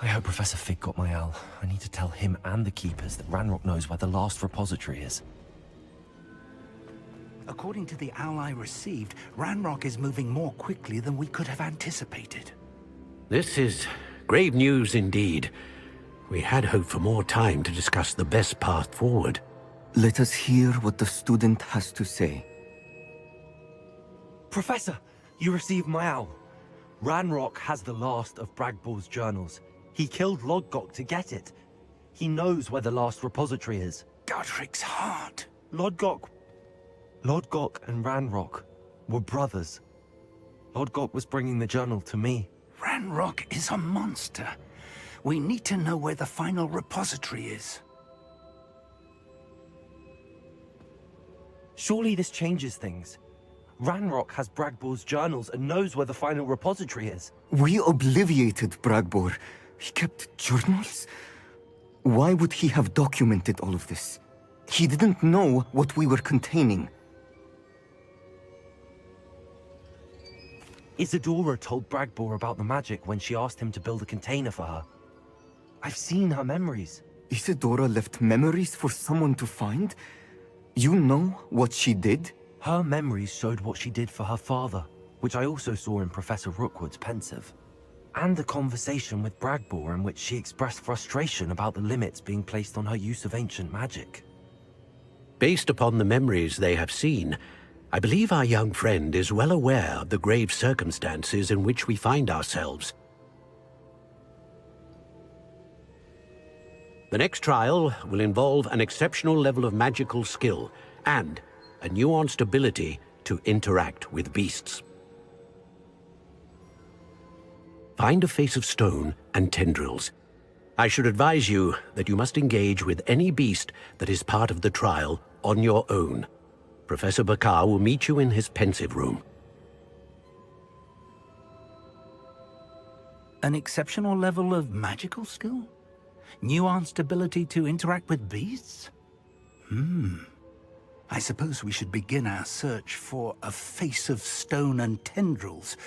I hope Professor Fig got my owl. I need to tell him and the Keepers that Ranrock knows where the last repository is. According to the owl I received, Ranrock is moving more quickly than we could have anticipated. This is grave news indeed. We had hoped for more time to discuss the best path forward. Let us hear what the student has to say. Professor, you received my owl. Ranrock has the last of Bragbor's journals. He killed Lodgok to get it. He knows where the last repository is. Godric's heart. Lodgok and Ranrock were brothers. Lodgok was bringing the journal to me. Ranrock is a monster. We need to know where the final repository is. Surely this changes things. Ranrock has Bragbor's journals and knows where the final repository is. We obliviated Bragbor. He kept journals? Why would he have documented all of this? He didn't know what we were containing. Isadora told Bragbor about the magic when she asked him to build a container for her. I've seen her memories. Isadora left memories for someone to find? You know what she did? Her memories showed what she did for her father, which I also saw in Professor Rookwood's pensive. And the conversation with Bragbor in which she expressed frustration about the limits being placed on her use of ancient magic. Based upon the memories they have seen, I believe our young friend is well aware of the grave circumstances in which we find ourselves. The next trial will involve an exceptional level of magical skill and a nuanced ability to interact with beasts. Find a face of stone and tendrils. I should advise you that you must engage with any beast that is part of the trial on your own. Professor Bakar will meet you in his pensive room. An exceptional level of magical skill? Nuanced ability to interact with beasts? I suppose we should begin our search for a face of stone and tendrils,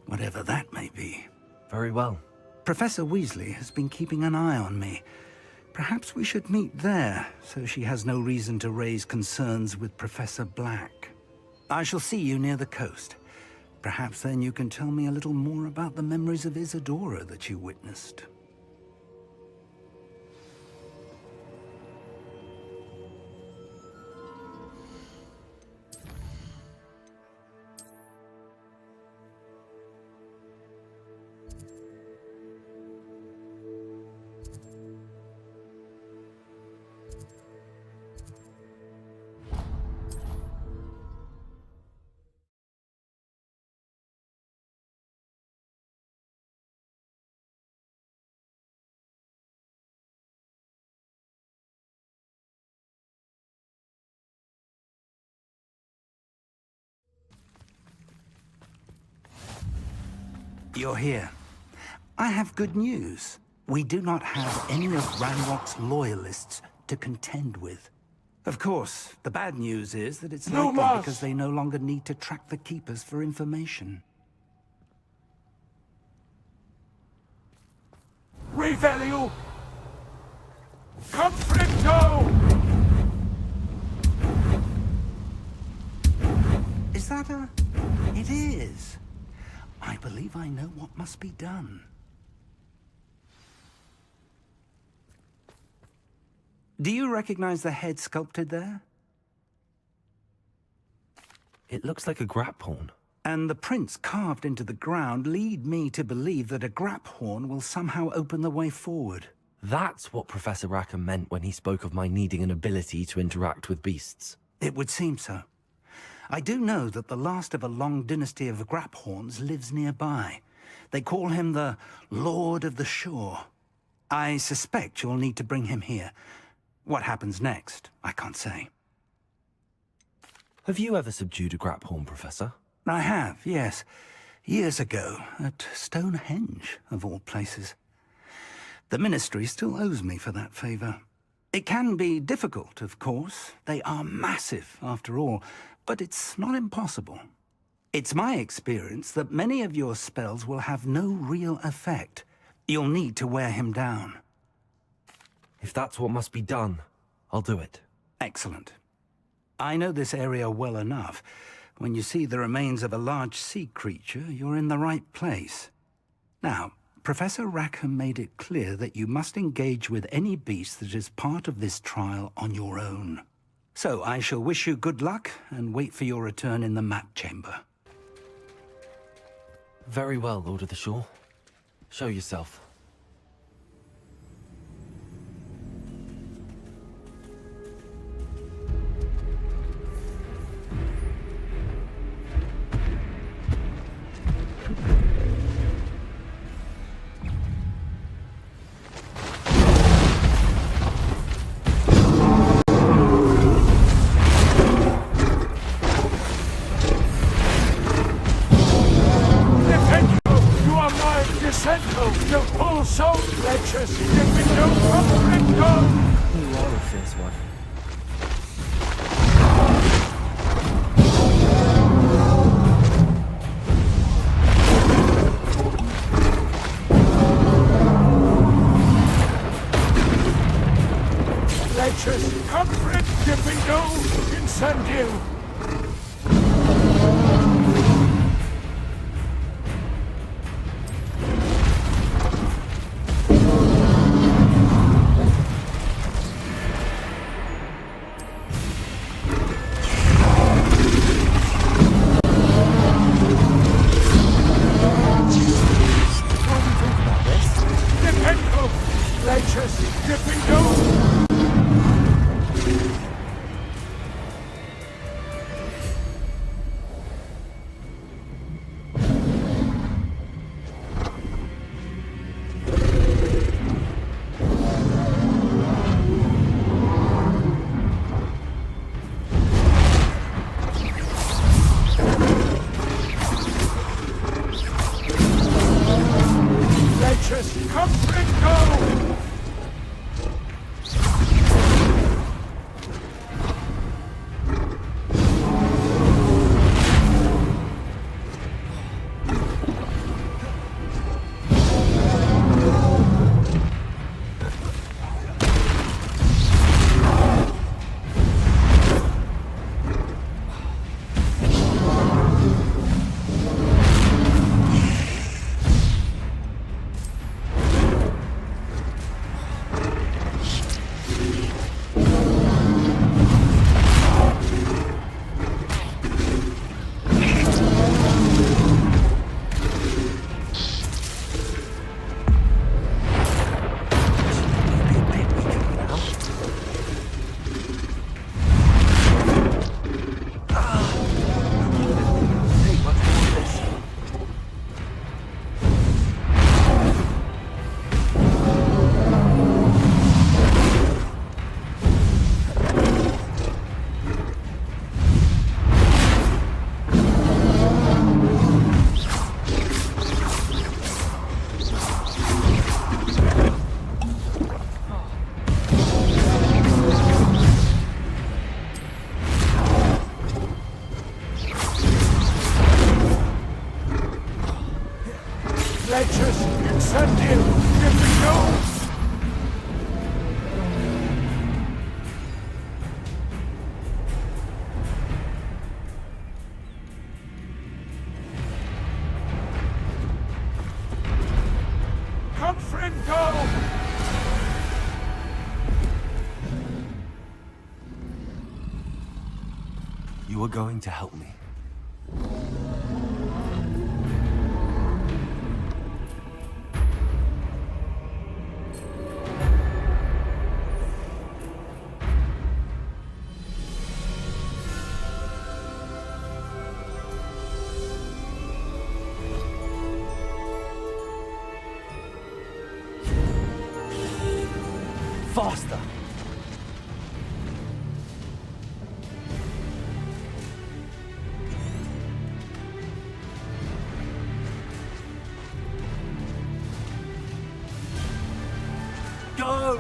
whatever that may be. Very well. Professor Weasley has been keeping an eye on me. Perhaps we should meet there, so she has no reason to raise concerns with Professor Black. I shall see you near the coast. Perhaps then you can tell me a little more about the memories of Isadora that you witnessed. You're here. I have good news. We do not have any of Ranrock's loyalists to contend with. Of course, the bad news is that it's likely because they no longer need to track the Keepers for information. Revelio! Conflicto! Is that a... It is. I believe I know what must be done. Do you recognize the head sculpted there? It looks like a grap horn. And the prints carved into the ground lead me to believe that a grap horn will somehow open the way forward. That's what Professor Rackham meant when he spoke of my needing an ability to interact with beasts. It would seem so. I do know that the last of a long dynasty of Graphorns lives nearby. They call him the Lord of the Shore. I suspect you'll need to bring him here. What happens next, I can't say. Have you ever subdued a Graphorn, Professor? I have, yes. Years ago, at Stonehenge, of all places. The Ministry still owes me for that favor. It can be difficult, of course. They are massive, after all. But it's not impossible. It's my experience that many of your spells will have no real effect. You'll need to wear him down. If that's what must be done, I'll do it. Excellent. I know this area well enough. When you see the remains of a large sea creature, you're in the right place. Now, Professor Rackham made it clear that you must engage with any beast that is part of this trial on your own. So I shall wish you good luck and wait for your return in the map chamber. Very well, Lord of the Shore. Show yourself. Your full soul, Lecherous, if we don't come and go! You are a fierce one. Lecherous, comfort, if we go, incendio! Lecherous, incendio, here we go! Come, friend, go! You are going to help me. Faster! Go!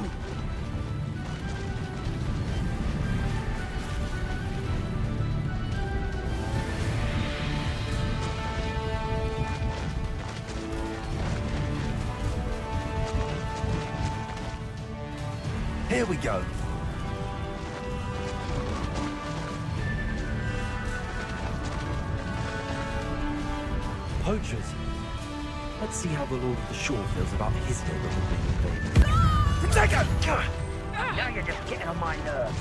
Here we go. Poachers. Let's see how the Lord of the Shore feels about his neighborhood being invaded. Protego! Now you're just getting on my nerves.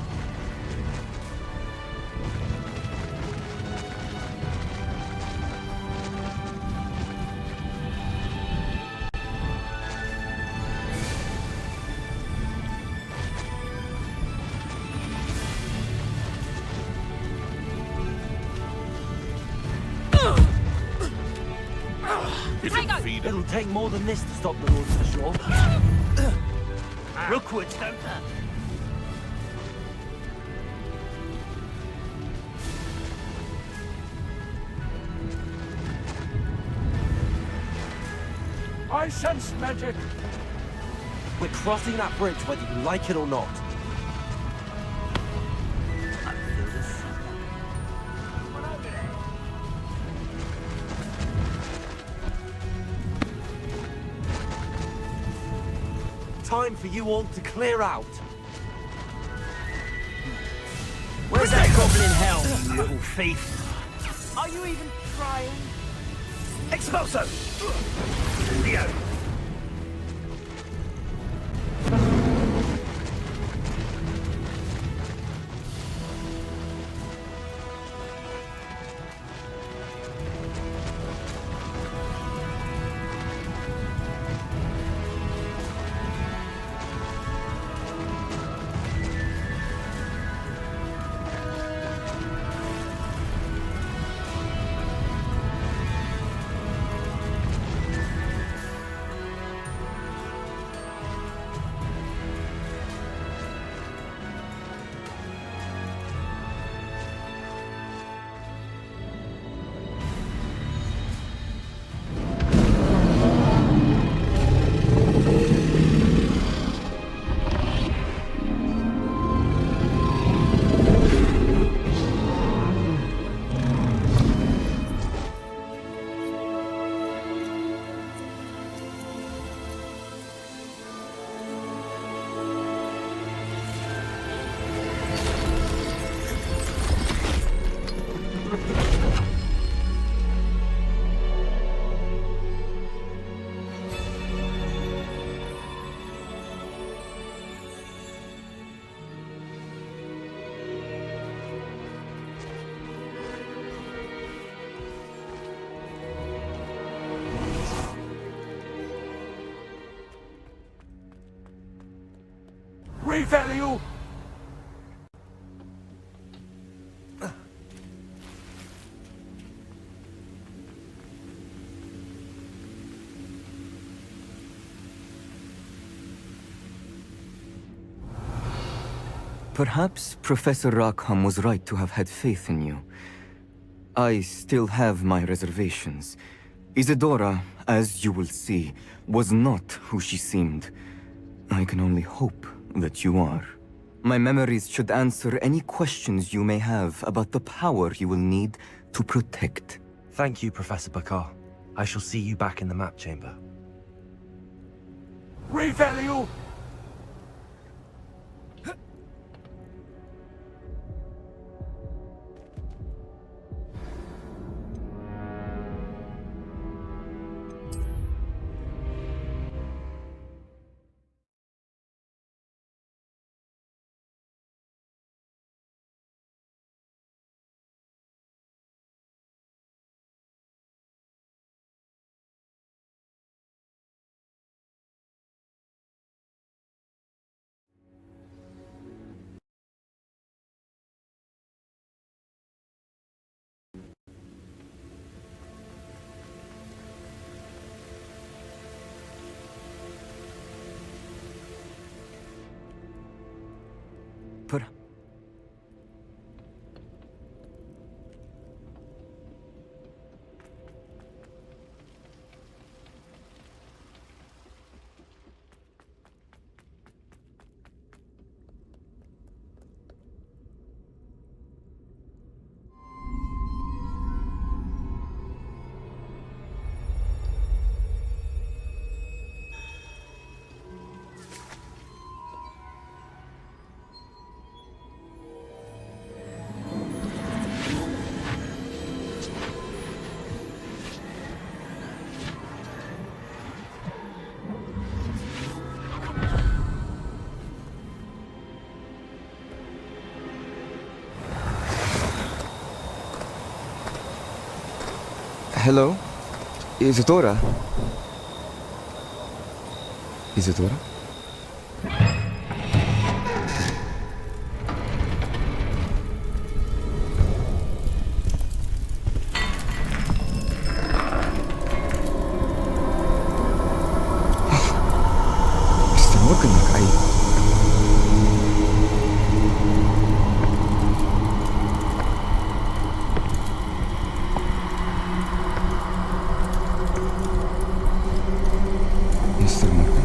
It'll take more than this to stop the Lord of the Shore. Rookwoods don't I sense magic. We're crossing that bridge whether you like it or not. I feel this. Time for you all to clear out. Where's that goblin hell, you little thief? Are you even trying? Expulso! Leo! Revelio! Perhaps Professor Rackham was right to have had faith in you. I still have my reservations. Isadora, as you will see, was not who she seemed. I can only hope that you are. My memories should answer any questions you may have about the power you will need to protect. Thank you, Professor Bakar. I shall see you back in the map chamber. Revelio! Hello? Isadora? Isadora? Mr. Morgan, Mr. Morgan?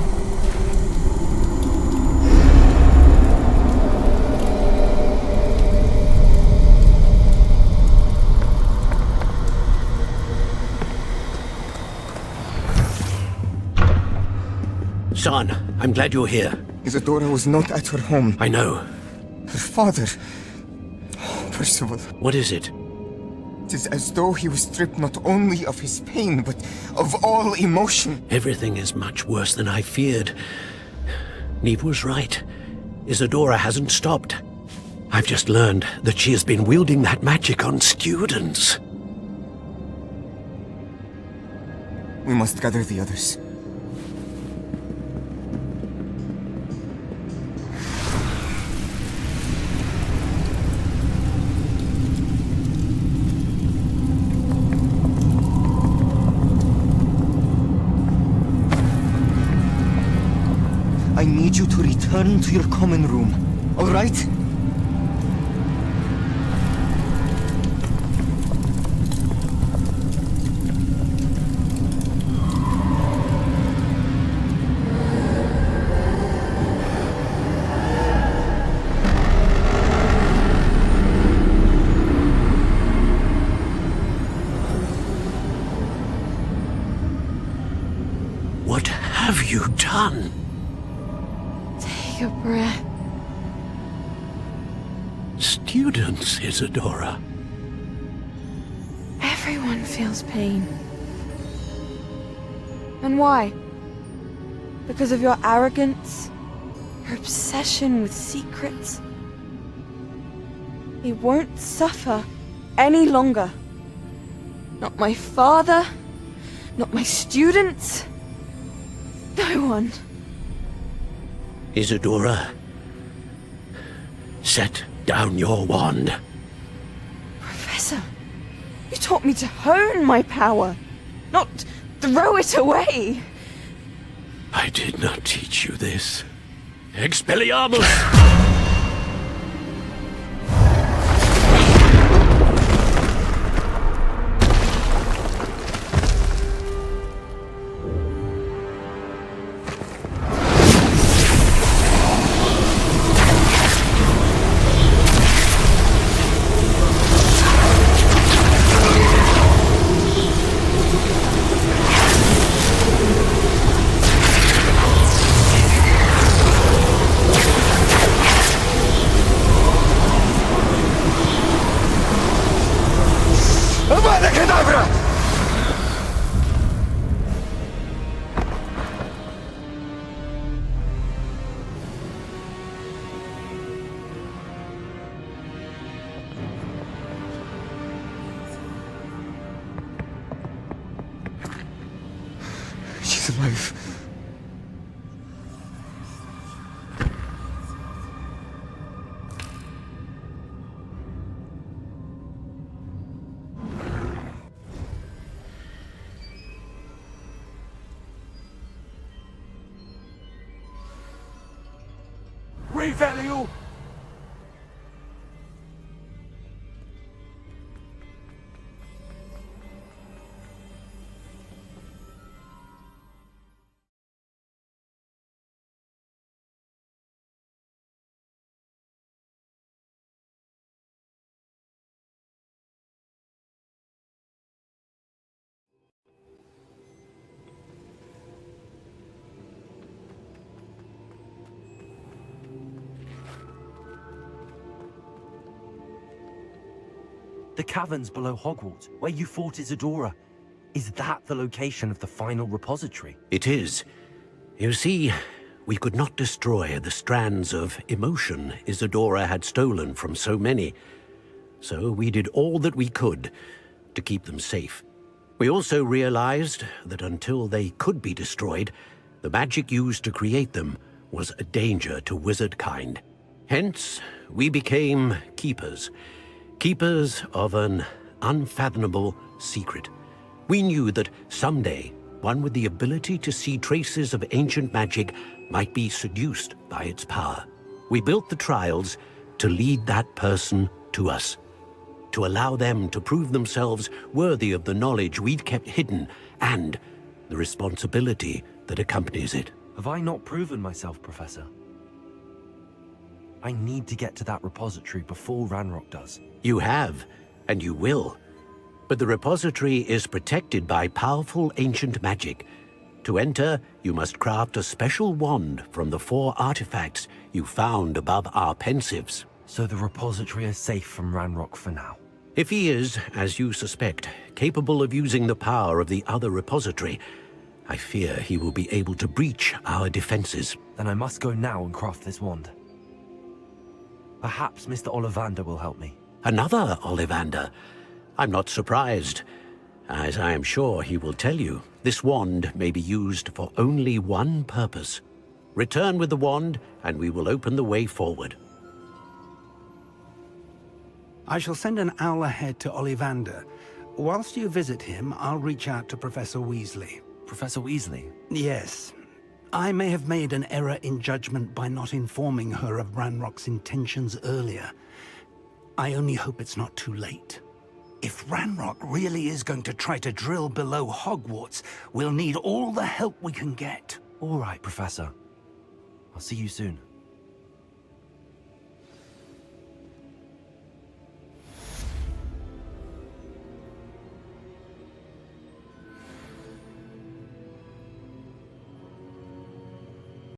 Son, I'm glad you're here. Isadora was not at her home. I know. Her father... Oh, Percival. What is it? It is as though he was stripped not only of his pain, but of all emotion. Everything is much worse than I feared. Neve was right. Isadora hasn't stopped. I've just learned that she has been wielding that magic on students. We must gather the others. I need you to return to your common room, all right? What have you done? Take a breath. Students, Isadora. Everyone feels pain. And why? Because of your arrogance? Your obsession with secrets? He won't suffer any longer. Not my father, not my students, no one. Isadora, set down your wand. Professor, you taught me to hone my power, not throw it away. I did not teach you this. Expelliarmus! She's alive. Revelio! The caverns below Hogwarts, where you fought Isadora. Is that the location of the final repository? It is. You see, we could not destroy the strands of emotion Isadora had stolen from so many. So we did all that we could to keep them safe. We also realized that until they could be destroyed, the magic used to create them was a danger to wizard kind. Hence, we became keepers. Keepers of an unfathomable secret. We knew that someday, one with the ability to see traces of ancient magic might be seduced by its power. We built the trials to lead that person to us, to allow them to prove themselves worthy of the knowledge we'd kept hidden and the responsibility that accompanies it. Have I not proven myself, Professor? I need to get to that repository before Ranrock does. You have, and you will. But the repository is protected by powerful ancient magic. To enter, you must craft a special wand from the 4 artifacts you found above our pensives. So the repository is safe from Ranrock for now. If he is, as you suspect, capable of using the power of the other repository, I fear he will be able to breach our defenses. Then I must go now and craft this wand. Perhaps Mr. Ollivander will help me. Another Ollivander? I'm not surprised. As I am sure he will tell you, this wand may be used for only one purpose. Return with the wand, and we will open the way forward. I shall send an owl ahead to Ollivander. Whilst you visit him, I'll reach out to Professor Weasley. Professor Weasley? Yes. I may have made an error in judgment by not informing her of Ranrock's intentions earlier. I only hope it's not too late. If Ranrock really is going to try to drill below Hogwarts, we'll need all the help we can get. All right, Professor. I'll see you soon.